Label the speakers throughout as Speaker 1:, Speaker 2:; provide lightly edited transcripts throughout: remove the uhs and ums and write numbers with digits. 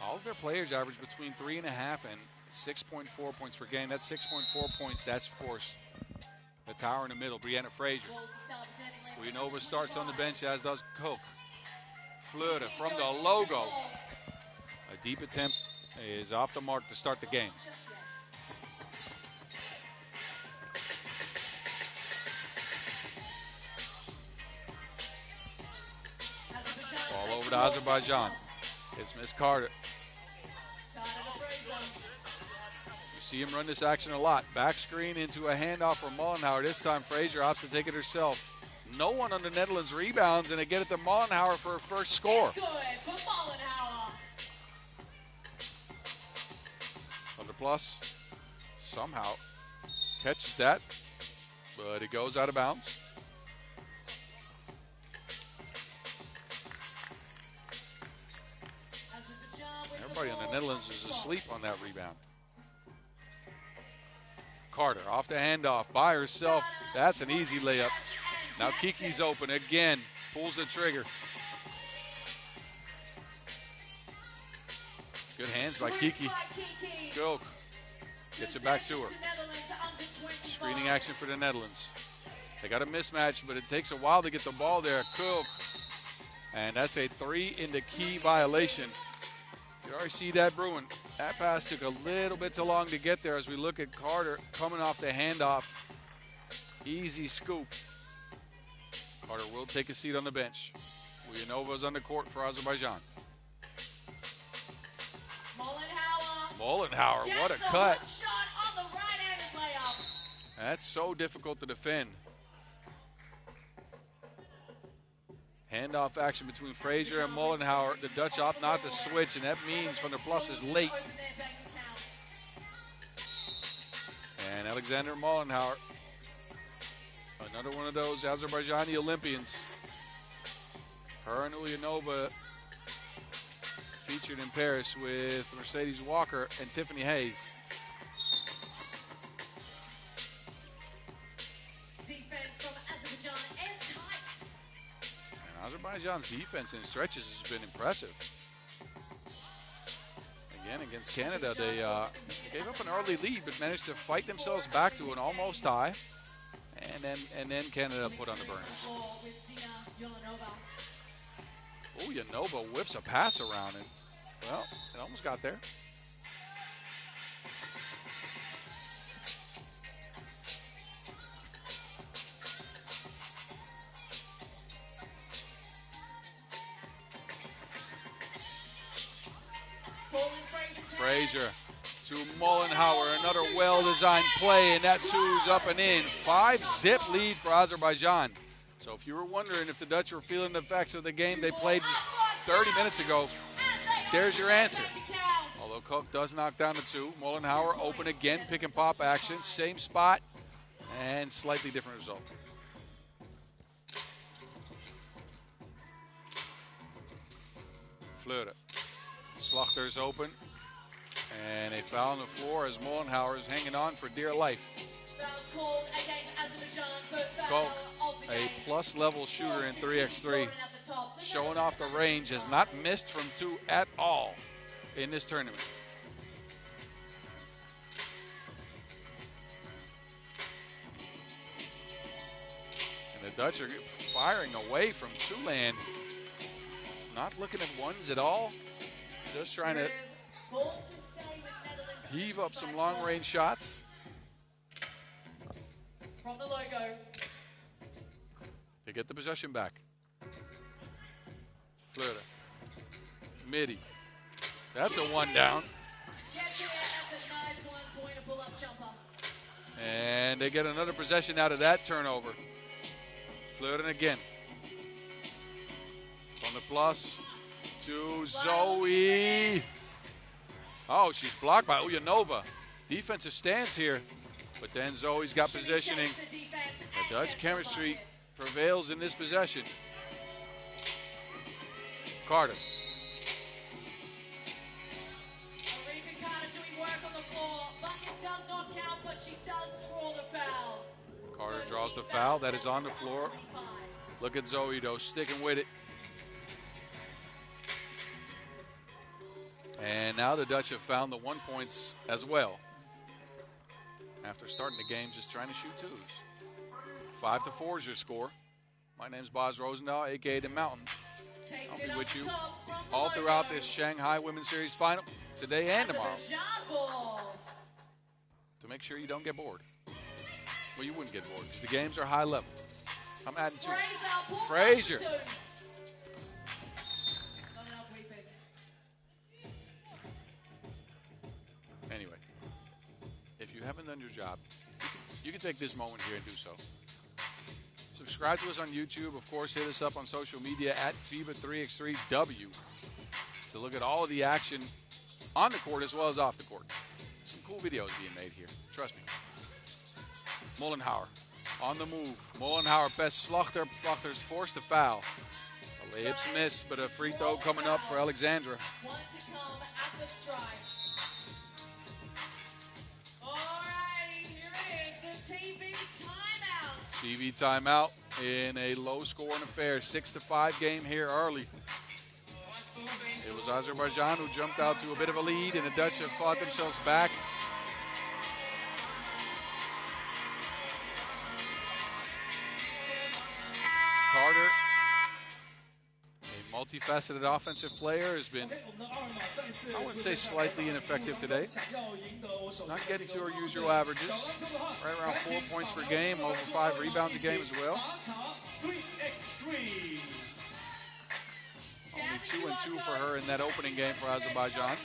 Speaker 1: All of their players average between 3.5 and 6.4 points per game. That's 6.4 points. That's, of course, the tower in the middle, Brianna Frazier. Uyanova starts on the bench, as does Koch. Fleur from the logo. A deep attempt is off the mark to start the game. Ball over to Azerbaijan. It's Miss Carter. You see him run this action a lot. Back screen into a handoff for Mollenhauer. This time Frazier opts to take it herself. No one on the Netherlands rebounds, and they get it to Mollenhauer for her first score. Under plus somehow catches that, but it goes out of bounds. Everybody in the Netherlands is asleep on that rebound. Carter off the handoff by herself. That's an easy layup. Now Kiki's open again. Pulls the trigger. Good hands by Kiki. Go. Gets it back to her. Screening action for the Netherlands. They got a mismatch, but it takes a while to get the ball there. Cook. And that's a 3 in the key violation. You already see that brewing. That pass took a little bit too long to get there as we look at Carter coming off the handoff. Easy scoop. Carter will take a seat on the bench. Uyanova's on the court for Azerbaijan. Mollenhauer, what a cut. That's so difficult to defend. Handoff action between Frazier and Mollenhauer. The Dutch opt not to switch, and that means Van der Plas is late. And Alexander Mollenhauer, another one of those Azerbaijani Olympians. Her and Uyanova featured in Paris with Mercedes Walker and Tiffany Hayes. Azerbaijan's defense in stretches has been impressive. Again, against Canada, they gave up an early lead, but managed to fight themselves back to an almost tie, and then Canada put on the burners. Oh, Uyanova whips a pass around, and well, it almost got there. Frazier to Mollenhauer, another well-designed play, and that two's up and in. 5-zip lead for Azerbaijan. So if you were wondering if the Dutch were feeling the effects of the game they played just 30 minutes ago, there's your answer. Although Koch does knock down the two. Mollenhauer open again, pick and pop action, same spot, and slightly different result. Fleur. Slachter's open. And a foul on the floor as Mollenhauer is hanging on for dear life. Koch, a plus-level shooter in 3x3, showing off the range, has not missed from two at all in this tournament. And the Dutch are firing away from two-land. Not looking at ones at all, just trying to heave up some long-range shots.
Speaker 2: From the logo.
Speaker 1: They get the possession back. Fleur. Midi. That's a one down. And they get another possession out of that turnover. Fleur again. From the plus to Zoe. Oh, she's blocked by Uyanova. Defensive stance here, but then Zoe's got positioning. The Dutch chemistry prevails in this possession. Carter. Carter draws the foul. That is on the floor. Look at Zoe, though, sticking with it. And now the Dutch have found the 1 points as well. After starting the game just trying to shoot twos. 5-4 is your score. My name's Boz Rosendahl, a.k.a. The Mountain. I'll be with you all throughout this Shanghai Women's Series final, today and tomorrow, to make sure you don't get bored. Well, you wouldn't get bored because the games are high level. I'm adding two. Frazier. Anyway, if you haven't done your job, you can take this moment here and do so. Subscribe to us on YouTube. Of course, hit us up on social media at FIBA3x3W to look at all of the action on the court as well as off the court. Some cool videos being made here. Trust me. Mollenhauer on the move. Mollenhauer, best Slachter. Slachter's forced to foul. The layup's missed, but a free throw coming up for Alexandra. TV timeout in a low-scoring affair. 6-5 game here early. It was Azerbaijan who jumped out to a bit of a lead, and the Dutch have fought themselves back. Carter, a multifaceted offensive player, has been, I wouldn't say slightly ineffective today. Not getting to her usual averages. Right around 4 points per game, over 5 rebounds a game as well. Only 2-2 for her in that opening game for Azerbaijan.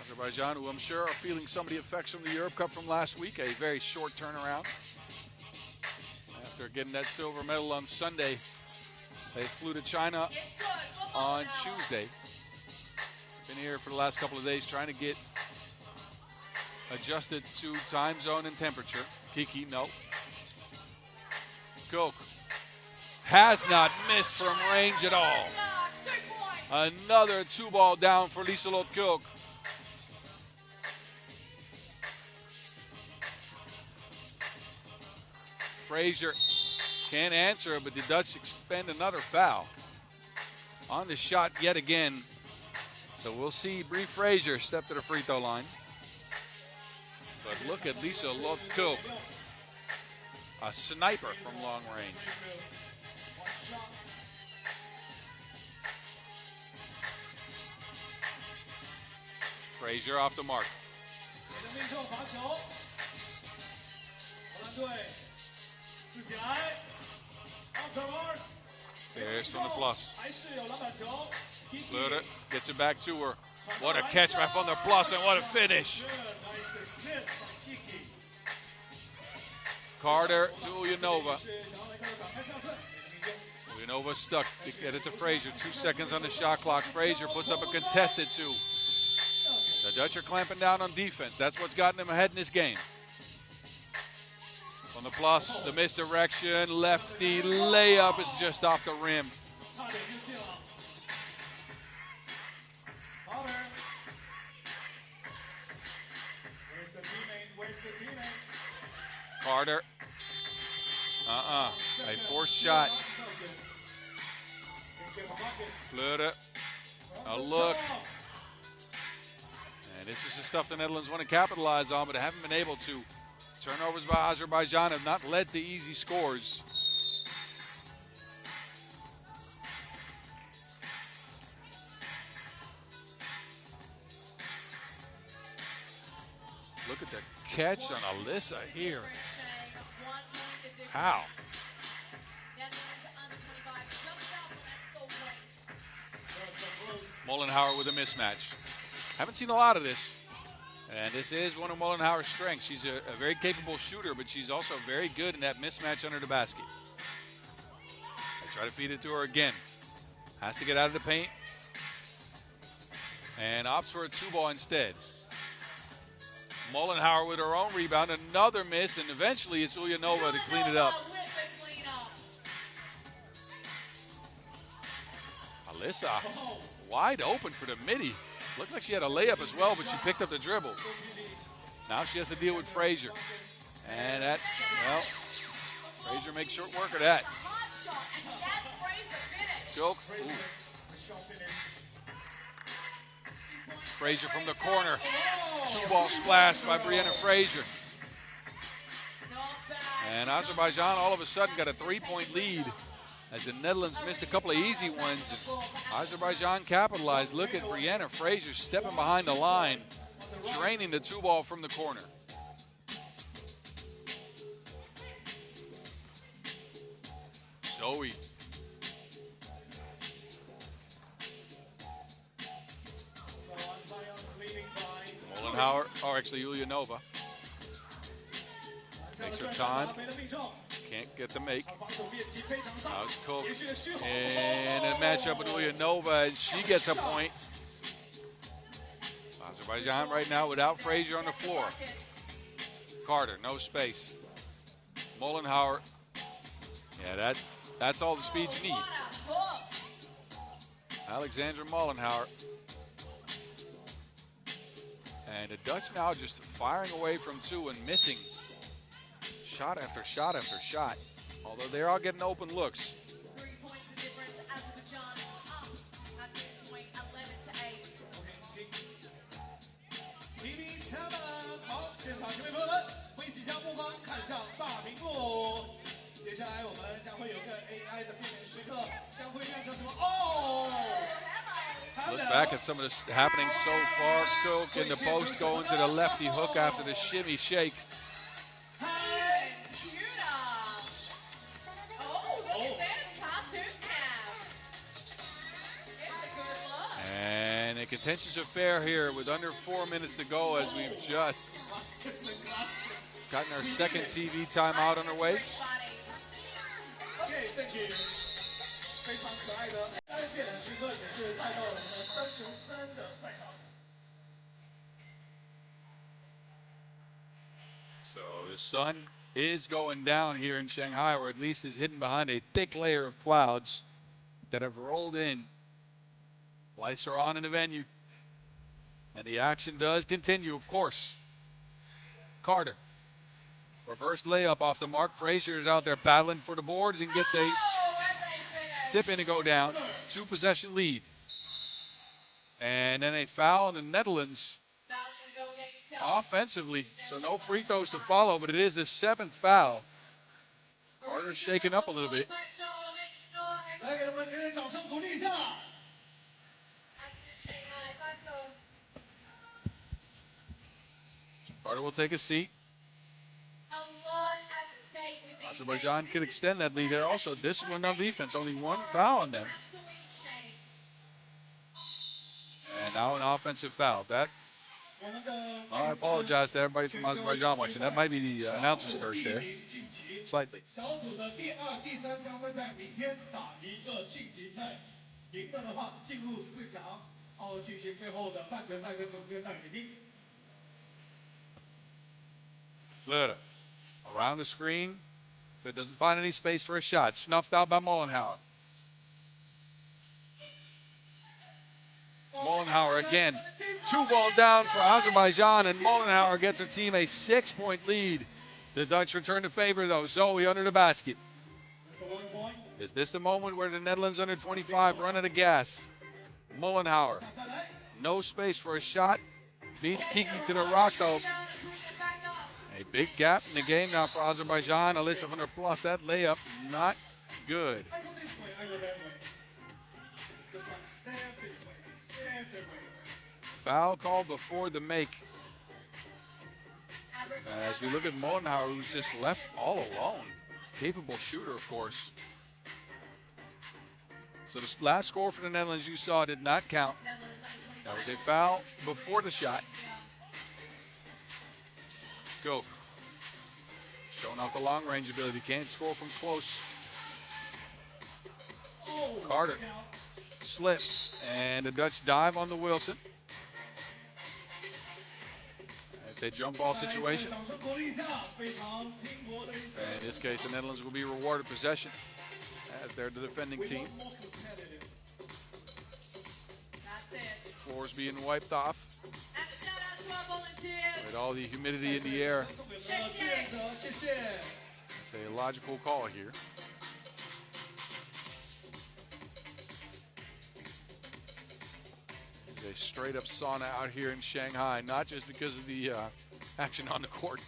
Speaker 1: Azerbaijan, who I'm sure are feeling some of the effects from the Europe Cup from last week, a very short turnaround. After getting that silver medal on Sunday, they flew to China on Tuesday. Been here for the last couple of days trying to get adjusted to time zone and temperature. Kiki, no. Cook has not missed from range at all. Another 2-ball down for Liselott Cook. Frazier can't answer, but the Dutch expend another foul. On the shot yet again. So we'll see Bree Frazier step to the free throw line. But look at Liselott Cook. A sniper from long range. Frazier off the mark. There's from the plus. Fleur gets it back to her. What a catch by Van der Plas and what a finish. Carter to Ulyanova. Ulyanova stuck to get it to Frazier. 2 seconds on the shot clock. Frazier puts up a contested 2. The Dutch are clamping down on defense. That's what's gotten them ahead in this game. On the plus, the misdirection, lefty layup is just off the rim. Carter. A forced shot. Fleur. A look. And this is the stuff the Netherlands want to capitalize on, but haven't been able to. Turnovers by Azerbaijan have not led to easy scores. Look at the catch on Alyssa here. How? Mollenhauer with a mismatch. Haven't seen a lot of this. And this is one of Mollenhauer's strengths. She's a very capable shooter, but she's also very good in that mismatch under the basket. They try to feed it to her again. Has to get out of the paint. And opts for a 2-ball instead. Mollenhauer with her own rebound. Another miss, and eventually it's Ulyanova to clean it up. Alyssa wide open for the midi. Looked like she had a layup as well, but she picked up the dribble. Now she has to deal with Frazier. And that, well, Frazier makes short work of that. Cook, Frazier from the corner. Two-ball splash by Brianna Frazier. And Azerbaijan all of a sudden got a 3-point lead as the Netherlands missed a couple of easy ones. Azerbaijan capitalized. Look at Brianna Frazier stepping behind the line, draining the two-ball from the corner. Zoe. Mollenhauer, or actually Ulyanova. Takes her time. Can't get the make. Now it's Cook. And a matchup with Ulyanova, and she gets a point. Azerbaijan right now without Frazier on the floor. Carter, no space. Mollenhauer. Yeah, that's all the speed you need. Alexandra Mollenhauer. And the Dutch now just firing away from two and missing shot after shot after shot. Although they're all getting open looks.
Speaker 2: 3 points of difference. Azerbaijan up at this point, 11-8.
Speaker 3: 提名前辈们，好，现场球迷朋友们，欢迎起将目光看向大屏幕。接下来我们将会有个 AI 的变脸时刻，将会变成什么？哦！
Speaker 1: Look back at some of this happening so far. Cook in the post going to the lefty hook after the shimmy shake. And a contentious affair here with under 4 minutes to go as we've just gotten our second TV timeout on our way.
Speaker 3: Okay, thank you. 非常可爱的 AI 变脸时刻也是带到了我们的3×3的赛场。
Speaker 1: So the sun is going down here in Shanghai, or at least is hidden behind a thick layer of clouds that have rolled in. Lights are on in the venue. And the action does continue, of course. Carter. Reverse layup off the mark. Frazier is out there battling for the boards and gets a tip in to go down. 2-possession lead. And then a foul on the Netherlands offensively. So no free throws to follow, but it is the 7th foul. Carter's shaken up a little bit.
Speaker 3: 来，给他们点点掌声鼓励一下。
Speaker 1: Carter will take a seat. Azerbaijan could extend that lead. They're also disciplined on defense. Only 1 foul on them. And now an offensive foul. I apologize to everybody from Azerbaijan watching. That might be the announcer's curse there. Slightly.
Speaker 3: 小组的第2、第3将会在明天打一个晋级赛，赢了的话进入4强，然后进行最后的半决赛跟总决赛比拼。
Speaker 1: Fleur around the screen. But doesn't find any space for a shot. Snuffed out by Mollenhauer. Mollenhauer again. 2-ball down for Azerbaijan, and Mollenhauer gets her team a 6-point lead. The Dutch return to favor, though. Zoe under the basket. Is this the moment where the Netherlands under 25 run out of gas? Mollenhauer. No space for a shot. Beats Kiki to the rock, though. A big gap in the game now for Azerbaijan. Alyssa van der Plas, that layup, not good. Foul called before the make. As we look at Mollenhauer, who's just left all alone. Capable shooter, of course. So the last score for the Netherlands you saw did not count. That was a foul before the shot. Go. Showing off the long-range ability. Can't score from close. Carter slips. And the Dutch dive on the Wilson. It's a jump ball situation. And in this case, the Netherlands will be rewarded possession as they're the defending team. Floors being wiped off. With all the humidity in the air. It's a logical call here. a straight-up sauna out here in Shanghai, not just because of the action on the court.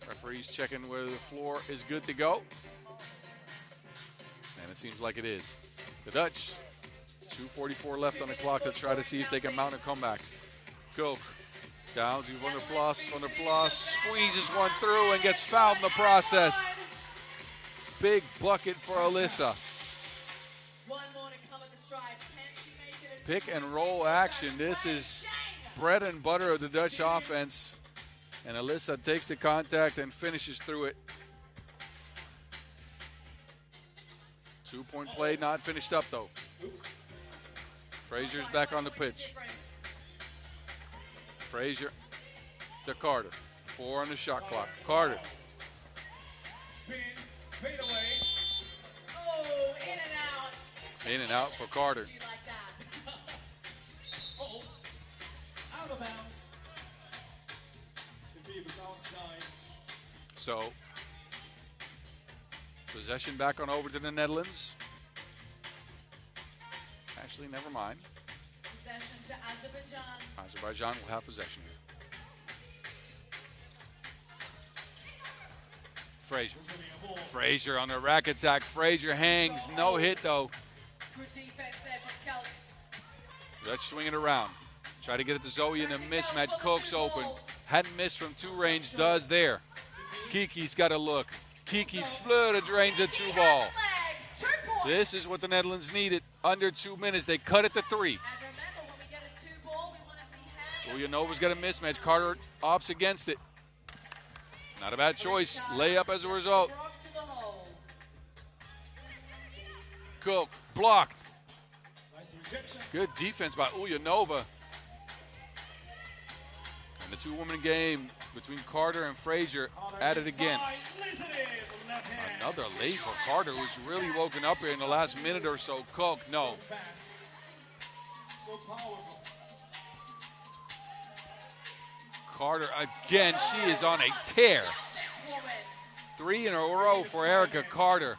Speaker 1: Referee's checking whether the floor is good to go. And it seems like it is. The Dutch, 2:44 left on the clock to try to see if they can mount a comeback. Koch down to Van der Plas. Van der Plas squeezes one through and gets fouled in the process. Big bucket for Alyssa. Pick and roll action. This is bread and butter of the Dutch offense. And Alyssa takes the contact and finishes through it. 2-point play not finished up though. Frazier's back on the pitch. Frazier to Carter. 4 on the shot clock. Carter.
Speaker 3: Spin, fade away.
Speaker 2: Oh, in and out.
Speaker 1: In and out for Carter.
Speaker 3: Oh, out of bounds. The FIBA was outside.
Speaker 1: So, possession back on over to the Netherlands. Actually, never mind.
Speaker 2: Possession to Azerbaijan.
Speaker 1: Azerbaijan will have possession here. Frazier. Frazier on the rack attack. Frazier hangs. No hit, though.
Speaker 2: Good defense there from Kelly.
Speaker 1: Dutch swinging around. Try to get it to Zoe in a mismatch. Koch's open. Hadn't missed from 2 range. Does there. Kiki's got a look. Kiki Fleur drains a 2-ball. This is what the Netherlands needed. Under 2 minutes. They cut it to 3. Uljanova's got a mismatch. Carter opts against it. Not a bad choice. Layup as a result. Koch blocked. Good defense by Ulyanova. And the 2-woman game between Carter and Frazier at it again. Another late for Carter, who's really woken up here in the last minute or so. Koch, no. Carter again, she is on a tear. 3 in a row for Erica Carter.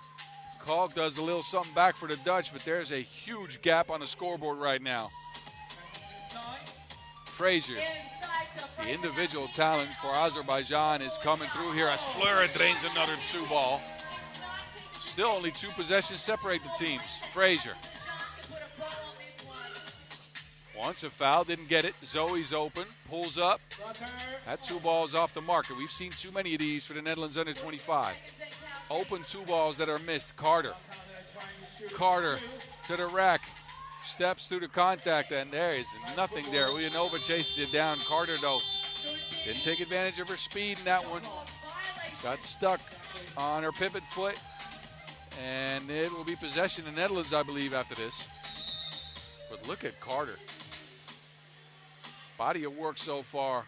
Speaker 1: Koch does a little something back for the Dutch, but there's a huge gap on the scoreboard right now. Frazier, the individual talent for Azerbaijan, is coming through here as Fleur drains another 2-ball. Still only 2 possessions separate the teams. Frazier wants a foul, didn't get it. Zoe's open, pulls up. That 2 balls off the marker. We've seen too many of these for the Netherlands under 25. Open 2 balls that are missed. Carter to the rack. Steps through the contact, and there is nothing there. Ulyanova chases it down. Carter, though, didn't take advantage of her speed in that one. Got stuck on her pivot foot, and it will be possession in the Netherlands, I believe, after this. But look at Carter. Body of work so far.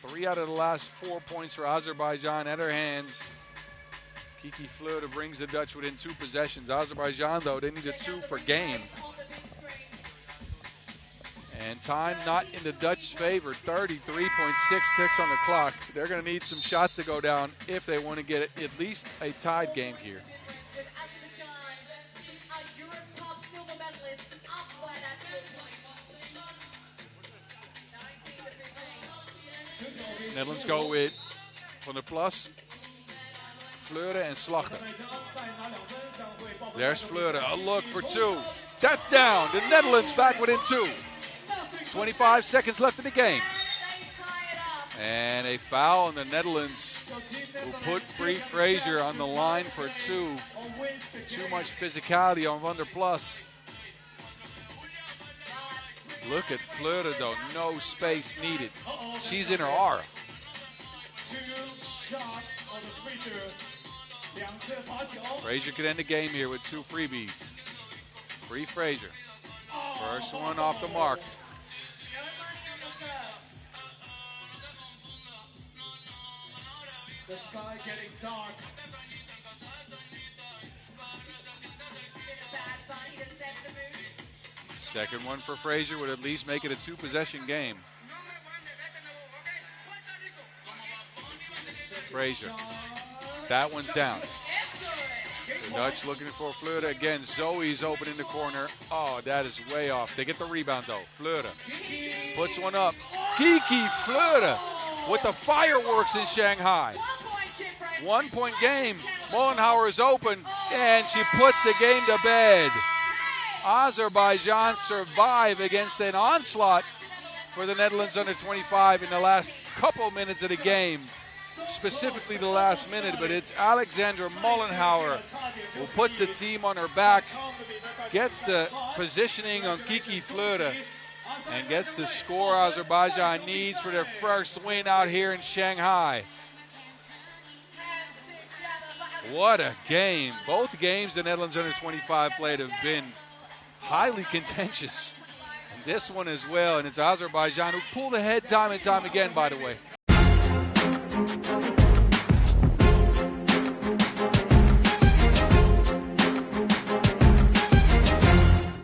Speaker 1: 3 out of the last 4 points for Azerbaijan at her hands. Kiki Fleur brings the Dutch within 2 possessions. Azerbaijan, though, they need a 2 for game. And time not in the Dutch favor. 33.6 ticks on the clock. They're going to need some shots to go down if they want to get at least a tied game here. Netherlands go with Van der Plas, Fleur and Slachter. There's Fleur, a look for 2. That's down. The Netherlands back within 2. 25 seconds left in the game. And a foul on the Netherlands, who put Frazier on the line for 2. Too much physicality on Van der Plas. Look at Fleur, though. No space needed. She's in her aura. Frazier could end the game here with 2 freebies. Free Frazier. First one off the mark.
Speaker 3: The sky getting dark.
Speaker 1: Second one for Frazier would at least make it a 2-possession game. Frazier. That one's down. Dutch looking for Fleuter again. Zoe's open in the corner. Oh, that is way off. They get the rebound though. Fleuter puts one up. Kiki Fleuter with the fireworks in Shanghai. 1 point game. Mollenhauer is open, and she puts the game to bed. Azerbaijan survive against an onslaught for the Netherlands under 25 in the last couple minutes of the game. Specifically the last minute, but it's Alexandra Mollenhauer who puts the team on her back, gets the positioning on Kiki Fleuter, and gets the score Azerbaijan needs for their first win out here in Shanghai. What a game. Both games the Netherlands under 25 played have been highly contentious. And this one as well, and it's Azerbaijan who pulled ahead time and time again, by the way.